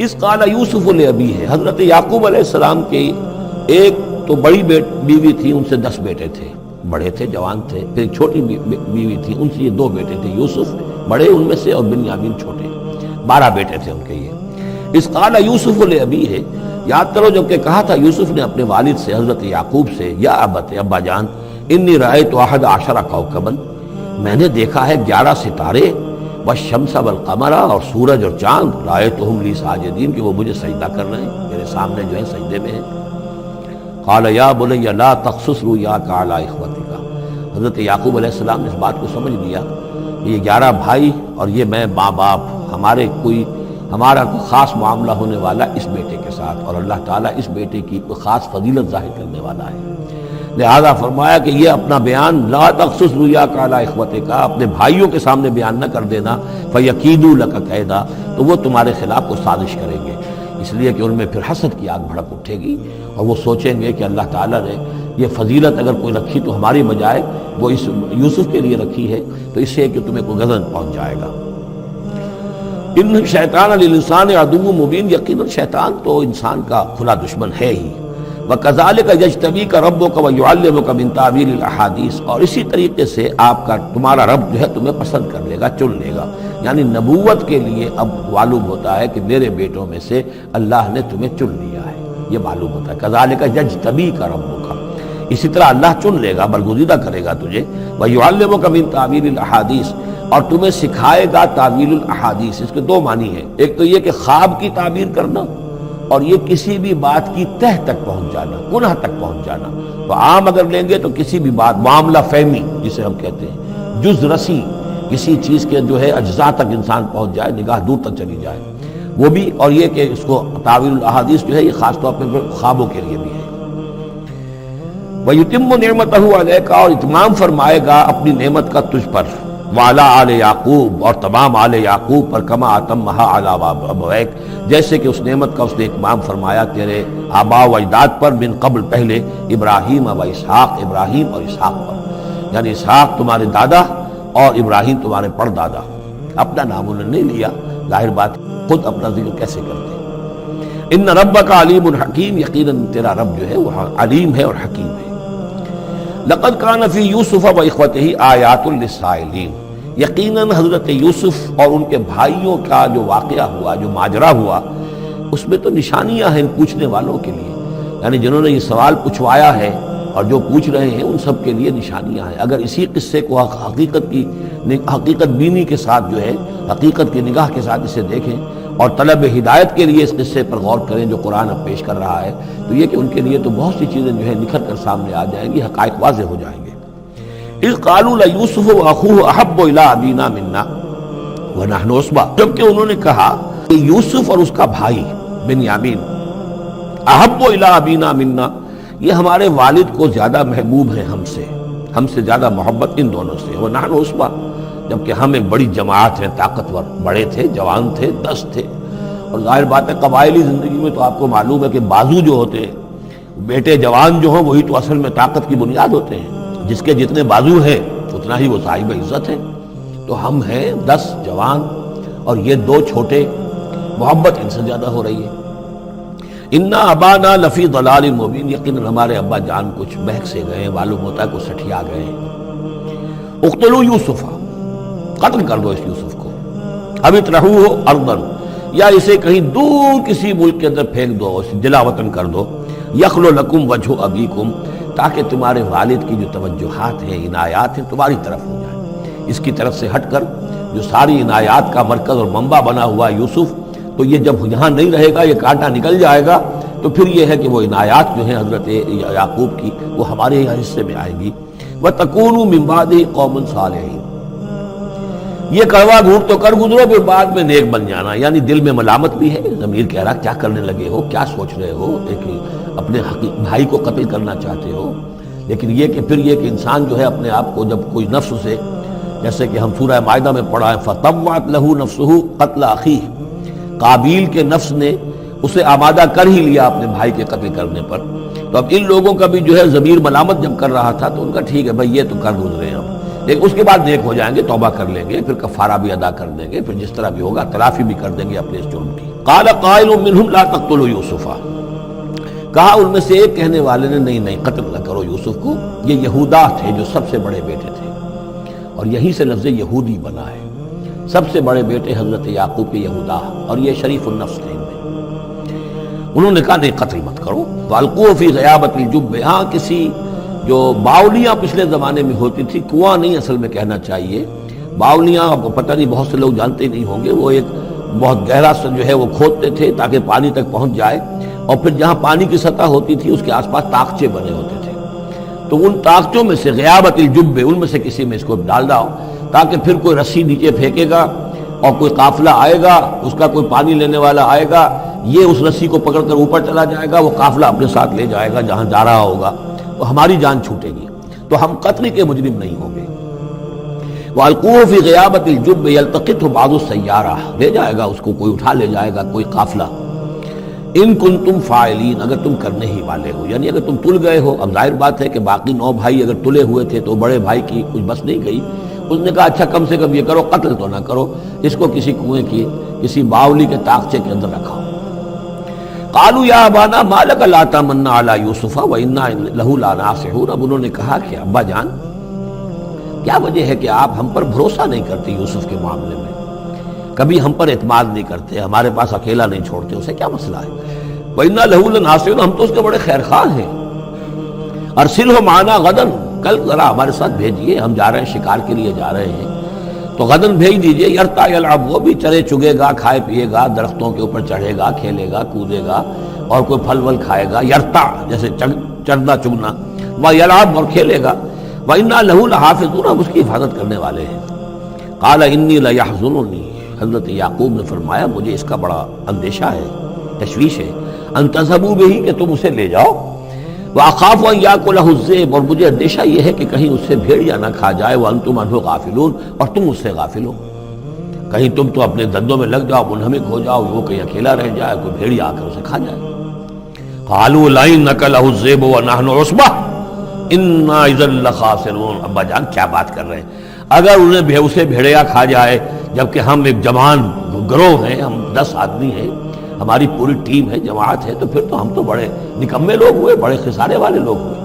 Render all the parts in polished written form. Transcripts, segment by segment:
اس قال یوسف لابی ہے، حضرت یعقوب علیہ السلام کی ایک تو بڑی بیوی تھی، ان سے 10 بیٹے تھے، بڑے تھے، جوان تھے، پھر ایک چھوٹی بیوی تھی، ان سے یہ 2 بیٹے تھے، یوسف بڑے ان میں سے اور بنیامین چھوٹے، 12 بیٹے تھے ان کے یہ۔ اس قال یوسف لابی ہے، یاد کرو جب کہ کہا تھا یوسف نے اپنے والد سے حضرت یعقوب سے، یا ابت، ابا جان، انی رأیت 11 کوكبا، میں نے دیکھا ہے 11 ستارے، والشمس والقمر، اور سورج اور چاند، رأیتهم لی ساجدین، کہ وہ مجھے سجدہ کر رہے ہیں، میرے سامنے جو ہے سجدے میں ہیں۔ قال یا بنی لا تقصص رؤیاک علی اخوتک، حضرت یعقوب علیہ السلام نے اس بات کو سمجھ لیا، یہ 11 بھائی اور یہ میں ماں باپ، ہمارا کوئی خاص معاملہ ہونے والا اس بیٹے کے ساتھ، اور اللہ تعالیٰ اس بیٹے کی کوئی خاص فضیلت ظاہر کرنے والا ہے، لہذا فرمایا کہ یہ اپنا بیان لا تقصص رؤیاک علی اخوتک، اپنے بھائیوں کے سامنے بیان نہ کر دینا، فیکیدوا لک کیدا، تو وہ تمہارے خلاف کو سازش کریں گے، اس لیے کہ ان میں پھر حسد کی آگ بھڑک اٹھے گی، اور وہ سوچیں گے کہ اللہ تعالیٰ نے یہ فضیلت اگر کوئی رکھی تو ہماری بجائے وہ اس یوسف کے لیے رکھی ہے، تو اس سے کہ تمہیں کوئی غضب پہنچ جائے گا۔ ان شیطان للانسان عدو مبین، یقیناً شیطان تو انسان کا کھلا دشمن ہے ہی۔ وَكَذَلِكَ يَجْتَبِيكَ رَبُّكَ وَيُعَلِّمُكَ مِن تَأْوِيلِ الْأَحَادِيثِ، اور اسی طریقے سے تمہارا رب جو ہے تمہیں پسند کر لے گا، چن لے گا، یعنی نبوت کے لیے اب معلوم ہوتا ہے کہ میرے بیٹوں میں سے اللہ نے تمہیں چن لیا ہے، یہ معلوم ہوتا ہے۔ كَذَلِكَ يَجْتَبِيكَ رَبُّكَ، اسی طرح اللہ چن لے گا، برگزیدہ کرے گا تجھے، وَيُعَلِّمُكَ مِن تَأْوِيلِ الْأَحَادِيثِ، اور تمہیں سکھائے گا تعویل الاحادیث۔ اس کے 2 معنی ہیں، ایک تو یہ کہ خواب کی تعبیر کرنا، اور یہ کسی بھی بات کی تہ تک پہنچ جانا، کنہ تک پہنچ جانا۔ تو عام اگر لیں گے تو کسی بھی بات، معاملہ فہمی جسے ہم کہتے ہیں، جز رسی، کسی چیز کے جو ہے اجزاء تک انسان پہنچ جائے، نگاہ دور تک چلی جائے، وہ بھی، اور یہ کہ اس کو تعویل الاحادیث جو ہے یہ خاص طور پہ خوابوں کے لیے بھی ہے۔ وَيُتِمُّ نِعْمَتَهُ عَلَيْكَ، اور اتمام فرمائے گا اپنی نعمت کا تجھ پر، وعلی آل یعقوب، اور تمام آل یعقوب پر، کما اتمھا علی ابویک، جیسے کہ اس نعمت کا اس نے اتمام فرمایا تیرے آباء و اجداد پر، من قبل پہلے، ابراہیم و اسحاق، ابراہیم اور اسحاق پر، یعنی اسحاق تمہارے دادا اور ابراہیم تمہارے پردادا۔ اپنا نام انہوں نے نہیں لیا، ظاہر بات خود اپنا ذکر کیسے کرتے۔ ان ربک علیم حکیم، یقیناً تیرا رب جو ہے وہ علیم ہے اور حکیم ہے۔ لقد کان فی یوسف و اخوتہ آیات للسائلین، یقیناً حضرت یوسف اور ان کے بھائیوں کا جو واقعہ ہوا، جو ماجرا ہوا، اس میں تو نشانیاں ہیں ان پوچھنے والوں کے لیے، یعنی جنہوں نے یہ سوال پوچھوایا ہے اور جو پوچھ رہے ہیں ان سب کے لیے نشانیاں ہیں۔ اگر اسی قصے کو حقیقت بینی کے ساتھ جو ہے، حقیقت کی نگاہ کے ساتھ اسے دیکھیں اور طلب ہدایت کے لیے اس قصے پر غور کریں جو قرآن اب پیش کر رہا ہے، تو یہ کہ ان کے لیے تو بہت سی چیزیں جو ہے نکھر کر سامنے آ جائیں گی، حقائق واضح ہو جائیں گے۔ اذ قالوا لیوسف واخوہ احب الی ابینا منا ونحن عصبہ، جبکہ انہوں نے کہا کہ یوسف اور اس کا بھائی بنیامین احب الی ابینا منا، یہ ہمارے والد کو زیادہ محبوب ہیں ہم سے زیادہ محبت ان دونوں سے، ونحن عصبہ، جبکہ ہم ایک بڑی جماعت ہیں، طاقتور، بڑے تھے، جوان تھے، 10 تھے، اور ظاہر بات ہے قبائلی زندگی میں تو آپ کو معلوم ہے کہ بازو جو ہوتے ہیں، بیٹے جوان جو ہوں وہی تو اصل میں طاقت کی بنیاد ہوتے ہیں، جس کے جتنے بازو ہیں اتنا ہی وہ صاحب عزت ہے۔ تو ہم ہیں 10 جوان اور یہ 2 چھوٹے، محبت ان سے زیادہ ہو رہی ہے۔ انا ابانا لفی ضلال مبین، یقیناً ہمارے ابا جان کچھ بہک سے گئے، معلوم ہوتا ہے کچھ سٹھیا گئے ہیں۔ اقتلوا یوسف، قتل کر دو اس یوسف کو، اب اطرحوہ ارضا، یا اسے کہیں دور کسی ملک کے اندر پھینک دو، اسے جلا وطن کر دو، یخلو لکم وجہ ابیکم، تاکہ تمہارے والد کی جو توجہات ہیں، عنایات ہیں، تمہاری طرف ہو جائیں، اس کی طرف سے ہٹ کر جو ساری عنایات کا مرکز اور منبع بنا ہوا یوسف، تو یہ جب یہاں نہیں رہے گا، یہ کانٹا نکل جائے گا، تو پھر یہ ہے کہ وہ عنایات جو ہیں حضرت یعقوب کی وہ ہمارے حصے میں آئیں گی۔ وَتَكُونُوا مِن بَعْدِهِ قَوْمًا صَالِحِينَ، یہ کڑوا گھونٹ تو کر گزرو، پھر بعد میں نیک بن جانا، یعنی دل میں ملامت بھی ہے، ضمیر کہہ رہا کیا کرنے لگے ہو، کیا سوچ رہے ہو، ایک اپنے بھائی کو قتل کرنا چاہتے ہو، لیکن یہ کہ پھر یہ کہ انسان جو ہے اپنے آپ کو جب کوئی نفس سے، جیسے کہ ہم سورہ مائدہ میں پڑھا ہے، فَطَوَّعَتْ لَهُ نَفْسُهُ قَتْلَ أَخِيهِ، قابیل کے نفس نے اسے آمادہ کر ہی لیا اپنے بھائی کے قتل کرنے پر۔ تو اب ان لوگوں کا بھی جو ہے ضمیر ملامت جب کر رہا تھا تو ان کا ٹھیک ہے بھائی یہ تو کر گزرے ہم، لیکن اس کے بعد نیک ہو جائیں گے، توبہ کر لیں گے، پھر کفارہ بھی ادا کر دیں گے، پھر جس طرح بھی ہوگا تلافی بھی کر دیں گے اپنے اس جرم کی۔ قال قائل منهم لا تقتلوا یوسف، کہا ان میں سے ایک کہنے والے نے نہیں قتل نہ کرو یوسف کو، یہ یہودا تھے جو سب سے بڑے بیٹے تھے، اور یہی سے لفظ یہودی بنا ہے، سب سے بڑے بیٹے حضرت یعقوب کے یہودا، اور یہ شریف النفس تھے ان میں۔ انہوں نے کہا نہیں قتل مت کرو، والقوا فی غیابۃ الجب، ہاں کسی جو باولیاں پچھلے زمانے میں ہوتی تھی، کنواں نہیں اصل میں کہنا چاہیے، باولیاں پتہ نہیں بہت سے لوگ جانتے نہیں ہوں گے، وہ ایک بہت گہرا سا جو ہے وہ کھودتے تھے تاکہ پانی تک پہنچ جائے، اور پھر جہاں پانی کی سطح ہوتی تھی اس کے آس پاس طاقچے بنے ہوتے تھے، تو ان طاقچوں میں سے غیابۃ الجب، ان میں سے کسی میں اس کو ڈال داؤ، تاکہ پھر کوئی رسی نیچے پھینکے گا اور کوئی قافلہ آئے گا، اس کا کوئی پانی لینے والا آئے گا، یہ اس رسی کو پکڑ کر اوپر چلا جائے گا، وہ قافلہ اپنے ساتھ لے جائے گا جہاں جا رہا ہوگا، تو ہماری جان چھوٹے گی، تو ہم قتل کے مجرم نہیں ہوں گے۔ وَأَلْقُوهُ فِي غِيَابَةِ الْجُبِّ يَلْتَقِطْهُ بَعْضُ السَّيَّارَةِ، لے جائے گا اس کو، کوئی اٹھا لے جائے گا، کوئی قافلہ۔ ان کنتم فاعلین، اگر تم کرنے ہی والے ہو، یعنی اگر تم تل گئے ہو، اب ظاہر بات ہے کہ باقی 9 بھائی اگر تلے ہوئے تھے تو بڑے بھائی کی کچھ بس نہیں گئی، اس نے کہا اچھا کم سے کم یہ کرو، قتل تو نہ کرو، اس کو کسی کنویں کی کسی باولی کے طاقچے کے اندر رکھاؤ۔ قالوا یا ابانا ما لک لا تمنا علی یوسف وانا لہ لناصحون، اب انہوں نے کہا کہ ابا جان کیا وجہ ہے کہ آپ ہم پر بھروسہ نہیں کرتے یوسف کے معاملے میں، کبھی ہم پر اعتماد نہیں کرتے، ہمارے پاس اکیلا نہیں چھوڑتے، اسے کیا مسئلہ ہے؟ وَإِنَّا لَهُ لَنَاصِحُونَ، ہم تو اس کے بڑے خیرخواہ ہیں۔ أَرْسِلْهُ مَعَنَا غَدًا، کل ذرا ہمارے ساتھ بھیجیے، ہم جا رہے ہیں شکار کے لیے جا رہے ہیں، تو غدن بھیج دیجیے، یرتع یلعب، وہ بھی چرے چگے گا، کھائے پیے گا، درختوں کے اوپر چڑھے گا، کھیلے گا، کودے گا، اور کوئی پھل ول کھائے گا، یرتع جیسے چرنا چگنا، وَیلعب، اور کھیلے گا، وَإِنَّا لَهُ لَحَافِظُونَ، ہم اس کی حفاظت کرنے والے ہیں۔ قَالَ إِنِّي لَيَحْزُنُنِي، حضرت یعقوب نے فرمایا مجھے اس کا بڑا اندیشہ ہے، تشویش ہے، ان تذهبوا به، کہ تم اسے لے جاؤ، وَأَخَافُ أَن يَأْكُلَهُ الذِّئْبُ، اور مجھے اندیشہ یہ ہے کہ کہیں اس سے بھیڑیا نہ کھا جائے، وَأَنتُمْ عَنْهُ غَافِلُونَ، اور تم اس سے غافل ہو، کہیں تم تو اپنے دندوں میں لگ جاؤ، منہمک ہو جاؤ، وہ کہیں اکیلا رہ جائے، کوئی بھیڑیا آ کر اسے کھا جائے۔ قَالُوا لَئِن أَكَلَهُ الذِّئْبُ وَنَحْنُ عُصْبَةٌ إِنَّا إِذًا لَخَاسِرُونَ، ابا جان کیا بات کر رہے ہیں، اگر انہیں اسے بھیڑیا کھا جائے جبکہ ہم ایک جوان گروہ ہیں، ہم 10 آدمی ہیں، ہماری پوری ٹیم ہے، جماعت ہے، تو پھر تو ہم تو بڑے نکمے لوگ ہوئے، بڑے خسارے والے لوگ ہوئے۔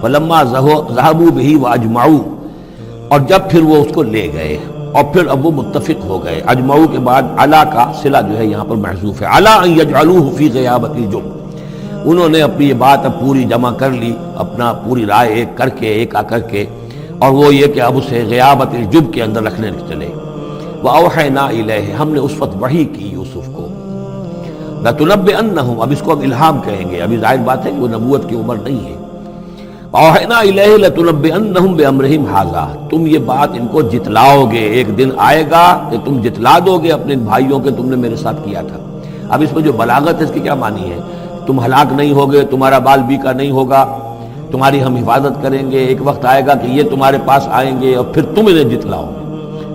فَلَمَّا ذَهَبُوا بِهِ وَأَجْمَعُوا، اور جب پھر وہ اس کو لے گئے اور پھر اب وہ متفق ہو گئے، اجمعو کے بعد علا کا صلہ جو ہے یہاں پر محذوف ہے، علا ان یجعلوہ فی غیابۃ الجب، انہوں نے اپنی یہ بات اب پوری جمع کر لی، اپنا پوری رائے ایک کر کے، ایک آ کر کے، اور وہ یہ کہ اب اسے غیابۃ الجب کے اندر رکھنے چلے۔ وَأَوْحَيْنَا إِلَيْهِ، ہم نے اس وقت وحی کی یوسف کو، لَتُنَبِّئَنَّهُمْ، اب اس کو اب الہام کہیں گے، ابھی ظاہر بات ہے کہ وہ نبوت کی عمر نہیں ہے۔ وَأَوْحَيْنَا إِلَيْهِ لَتُنَبِّئَنَّهُمْ بِأَمْرِهِمْ هَٰذَا، تم یہ بات ان کو جتلاؤ گے، ایک دن آئے گا کہ تم جتلا دو گے اپنے بھائیوں کے تم نے میرے ساتھ کیا تھا۔ اب اس میں جو بلاغت ہے اس کی کیا معنی ہے؟ تم ہلاک نہیں ہوگے، تمہارا بال بیکا نہیں ہوگا، تمہاری ہم حفاظت کریں گے، ایک وقت آئے گا کہ یہ تمہارے پاس آئیں گے اور پھر تم انہیں جتلاؤ گے۔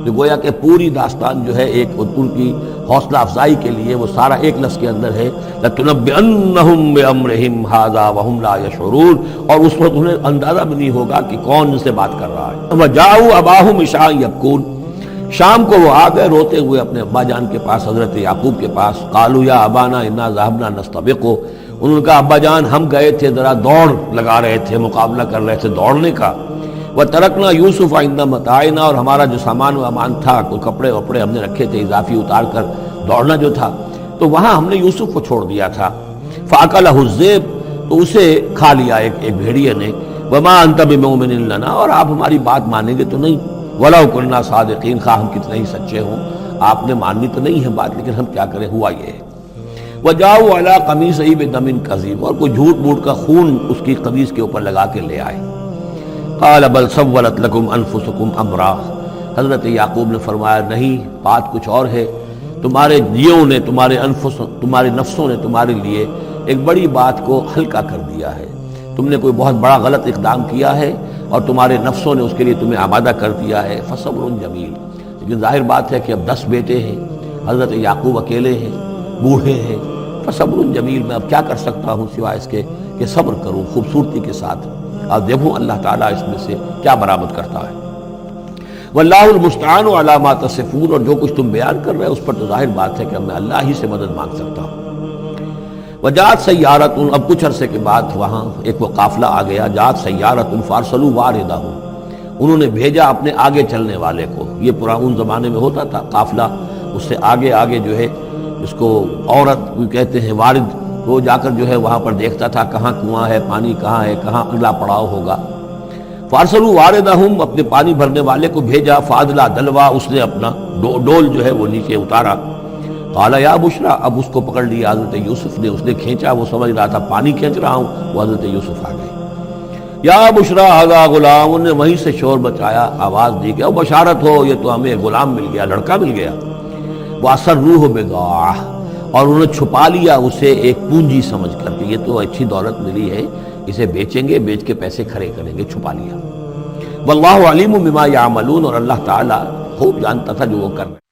تو گویا کہ پوری داستان جو ہے ایک ان کی حوصلہ افزائی کے لیے وہ سارا ایک لفظ کے اندر ہے، لَتُنَبِّئَنَّهُمْ بِأَمْرِهِمْ هَٰذَا وَهُمْ لَا يَشْعُرُونَ، اور اس وقت انہیں اندازہ بھی نہیں ہوگا کہ کون ان سے بات کر رہا ہے۔ وَجَاءُوا أَبَاهُمْ عِشَاءً يَبْكُونَ، شام کو وہ آ گئے روتے ہوئے اپنے ابا جان کے پاس، حضرت یعقوب کے پاس۔ قَالُوا يَا أَبَانَا إِنَّا ذَهَبْنَا نَسْتَبِقُ، انہوں نے کہا ابا جان ہم گئے تھے، ذرا دوڑ لگا رہے تھے، مقابلہ کر رہے تھے دوڑنے کا۔ وَتَرَكْنَا يُوسُفَ عِندَ مَتَاعِنَا، اور ہمارا جو سامان و امان تھا، کوئی کپڑے وپڑے ہم نے رکھے تھے اضافی اتار کر، دوڑنا جو تھا تو وہاں ہم نے یوسف کو چھوڑ دیا تھا۔ فَأَكَلَهُ الذِّئْبُ، تو اسے کھا لیا ایک بھیڑیے نے۔ وَمَا أَنْتَ بِمُؤْمِنٍ لَنَا، اور آپ ہماری بات مانیں گے تو نہیں، وَلَوْ كُنَّا صَادِقِينَ، خواہ ہم کتنے ہی سچے ہوں، آپ نے ماننی تو نہیں ہے بات، لیکن ہم کیا کریں، ہوا یہ ہے۔ وَجَاءُوا عَلَىٰ قَمِيصِهِ بِدَمٍ كَذِيبٍ، اور کوئی جھوٹ موٹ کا خون اس کی قمیص کے اوپر لگا کے لے آئے۔ قَالَ بَلْ سَوَّلَتْ لَكُمْ أَنفُسُكُمْ أَمْرًا، حضرت یعقوب نے فرمایا نہیں، بات کچھ اور ہے، تمہارے جیوں نے، تمہارے نفسوں نے تمہارے لیے ایک بڑی بات کو ہلکا کر دیا ہے، تم نے کوئی بہت بڑا غلط اقدام کیا ہے اور تمہارے نفسوں نے اس کے لیے تمہیں آمادہ کر دیا ہے۔ فصبر جمیل، لیکن ظاہر بات ہے کہ اب 10 بیٹے ہیں، حضرت یعقوب اکیلے ہیں، بوڑھے ہیں، فصبر جمیل، میں اب کیا کر سکتا ہوں سوائے اس کے کہ صبر کروں خوبصورتی کے ساتھ، اور دیکھوں اللہ تعالیٰ اس میں سے کیا برآمد کرتا ہے۔ واللہ المستعان علی ما تصفون، اور جو کچھ تم بیان کر رہے ہیں اس پر تو ظاہر بات ہے کہ میں اللہ ہی سے مدد مانگ سکتا ہوں۔ وجاءت سیارۃ، اب کچھ عرصے کے بعد وہاں ایک وہ قافلہ آ گیا، جاءت سیارۃ فارسلوا واردہم، انہوں نے بھیجا اپنے آگے چلنے والے کو۔ یہ پرانے زمانے میں ہوتا تھا قافلہ، اس سے آگے آگے جو ہے اس کو عورت کہتے ہیں وارد، وہ جا کر جو ہے وہاں پر دیکھتا تھا کہاں کنواں ہے، پانی کہاں ہے، کہاں اگلا پڑاؤ ہوگا۔ فارسلوا واردہم، اپنے پانی بھرنے والے کو بھیجا، فادلا دلوا، اس نے اپنا ڈول جو ہے وہ نیچے اتارا۔ قال یا بشرا، اب اس کو پکڑ لیا حضرت یوسف نے، اس نے کھینچا، وہ سمجھ رہا تھا پانی کھینچ رہا ہوں، وہ حضرت یوسف آ گئے۔ یا بشرا ھذا غلام، انہوں نے وہیں سے شور بچایا، آواز دی کہ او بشارت ہو، یہ تو ہمیں غلام مل گیا، لڑکا مل گیا۔ وَأَسَرُّوهُ بِضَاعَةً، اور انہوں نے چھپا لیا اسے ایک پونجی سمجھ کر کہ یہ تو اچھی دولت ملی ہے، اسے بیچیں گے، بیچ کے پیسے کھڑے کریں گے، چھپا لیا۔ واللہ علیم بما یعملون، اور اللہ تعالیٰ خوب جانتا تھا جو وہ کر رہے ہیں۔